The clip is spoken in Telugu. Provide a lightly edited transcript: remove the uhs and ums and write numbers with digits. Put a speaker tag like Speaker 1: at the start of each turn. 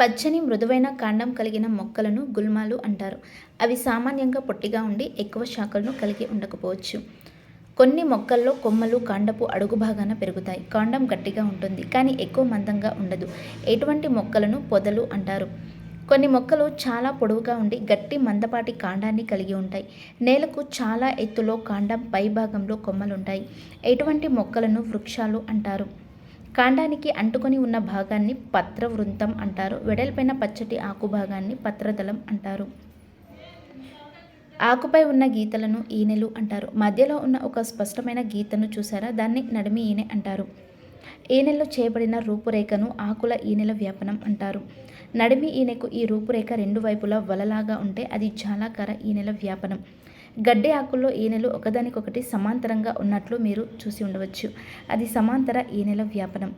Speaker 1: పచ్చని మృదువైన కాండం కలిగిన మొక్కలను గుల్మాలు అంటారు. అవి సామాన్యంగా పొట్టిగా ఉండి ఎక్కువ శాఖలను కలిగి ఉండకపోవచ్చు. కొన్ని మొక్కల్లో కొమ్మలు కాండపు అడుగు భాగాన పెరుగుతాయి. కాండం గట్టిగా ఉంటుంది కానీ ఎక్కువ మందంగా ఉండదు. ఎటువంటి మొక్కలను పొదలు అంటారు. కొన్ని మొక్కలు చాలా పొడవుగా ఉండి గట్టి మందపాటి కాండాన్ని కలిగి ఉంటాయి. నేలకు చాలా ఎత్తులో కాండం పై భాగంలో కొమ్మలుంటాయి. ఎటువంటి మొక్కలను వృక్షాలు అంటారు. కాండానికి అంటుకొని ఉన్న భాగాన్ని పత్రవృంతం అంటారు. వెడల్పైన పచ్చటి ఆకు భాగాన్ని పత్రదళం అంటారు. ఆకుపై ఉన్న గీతలను ఈనెలు అంటారు. మధ్యలో ఉన్న ఒక స్పష్టమైన గీతను చూసారా, దాన్ని నడిమి ఈనె అంటారు. ఈనెల్లో చేయబడిన రూపురేఖను ఆకుల ఈనెల వ్యాపనం అంటారు. నడిమి ఈనెకు ఈ రూపురేఖ రెండు వైపులా వలలాగా ఉంటే అది జాలాకార ఈనెల వ్యాపనం. గడ్డి ఆకుల్లో ఈనెలు ఒకదానికొకటి సమాంతరంగా ఉన్నట్లు మీరు చూసి ఉండవచ్చు. అది సమాంతర ఈనెల వ్యాపనం.